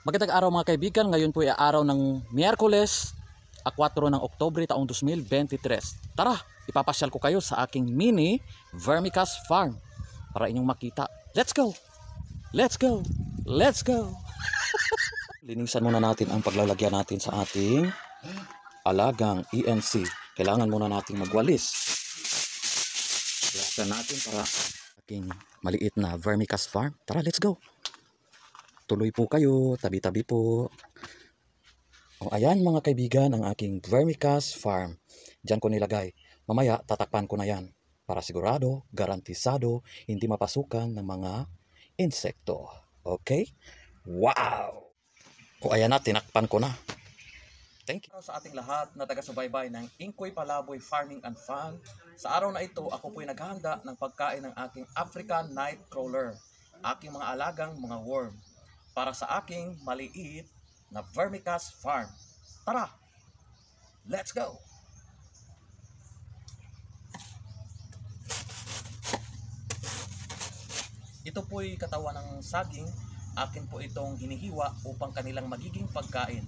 Magandang araw mga kaibigan, ngayon po ay araw ng Miyerkules, 4 ng Oktubre taong 2023. Tara, ipapasyal ko kayo sa aking mini vermicast farm para inyong makita. Let's go! Let's go! Let's go! Linisan muna natin ang paglalagyan natin sa ating alagang ENC. Kailangan muna natin magwalis. Linisan natin para aking maliit na vermicast farm. Tara, let's go! Tuloy po kayo, tabi-tabi po. O ayan mga kaibigan, ang aking vermicast farm. Diyan ko nilagay. Mamaya tatakpan ko na yan para sigurado, garantisado, hindi mapasukan ng mga insekto. Okay? Wow! O ayan na, tinakpan ko na. Thank you. Sa ating lahat na taga-subaybay ng Inkoy Palaboy Farming and Fun. Sa araw na ito, ako po'y naghahanda ng pagkain ng aking African Nightcrawler. Aking mga alagang mga worm. Para sa aking maliit na vermicast farm. Tara! Let's go! Ito po'y katawan ng saging. Akin po itong hinihiwa upang kanilang magiging pagkain.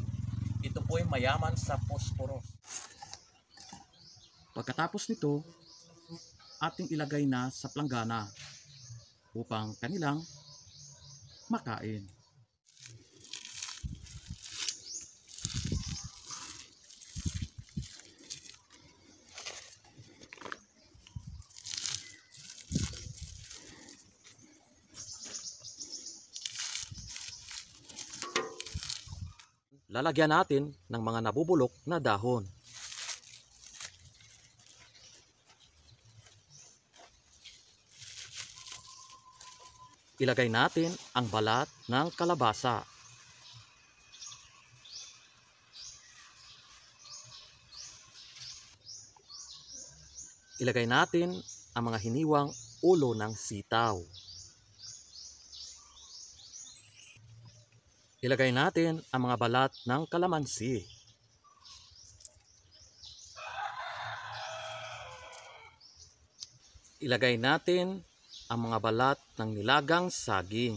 Ito po'y mayaman sa posporos. Pagkatapos nito, ating ilagay na sa planggana upang kanilang makain. Lalagyan natin ng mga nabubulok na dahon. Ilagay natin ang balat ng kalabasa. Ilagay natin ang mga hiniwang ulo ng sitaw. Ilagay natin ang mga balat ng kalamansi. Ilagay natin ang mga balat ng nilagang saging.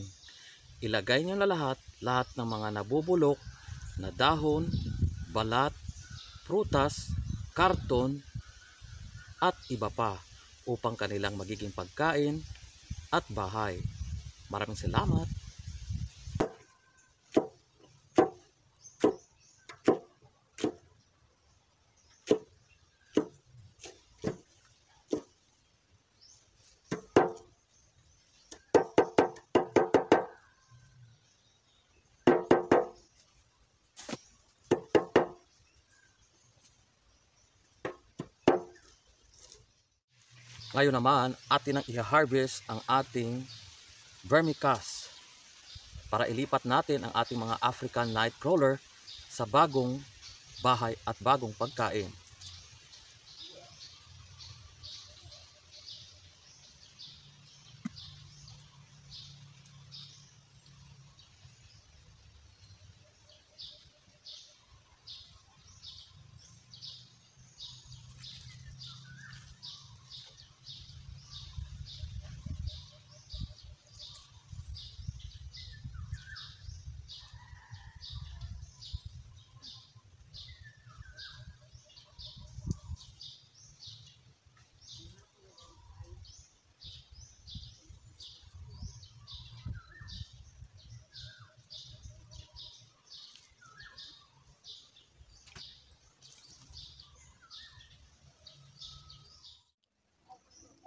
Ilagay nyo na lahat ng mga nabubulok na dahon, balat, prutas, karton, at iba pa upang kanilang magiging pagkain at bahay. Maraming salamat! Ngayon naman, atin ang i-harvest ang ating vermicast para ilipat natin ang ating mga African Nightcrawler sa bagong bahay at bagong pagkain.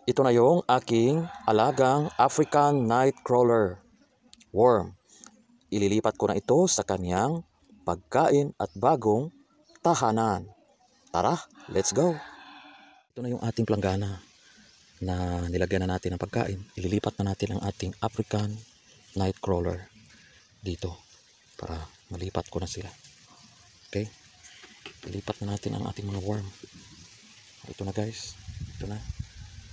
Ito na yung aking alagang African Nightcrawler worm. Ililipat ko na ito sa kanyang pagkain at bagong tahanan. Tara, let's go! Ito na yung ating planggana na nilagyan na natin ng pagkain. Ililipat na natin ang ating African Nightcrawler dito para malipat ko na sila. Okay? Ilipat na natin ang ating mga worm. Ito na guys. Ito na.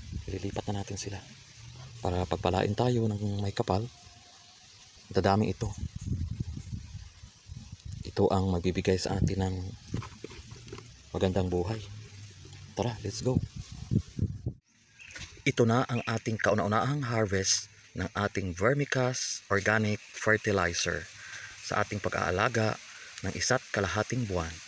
Ililipat na natin sila para pagpalain tayo ng may kapal. Dadami ito. Ito ang magbibigay sa atin ng magandang buhay. Tara, let's go. Ito na ang ating kauna-unahang harvest ng ating vermicast organic fertilizer. sa ating pag-aalaga ng isa't kalahating buwan.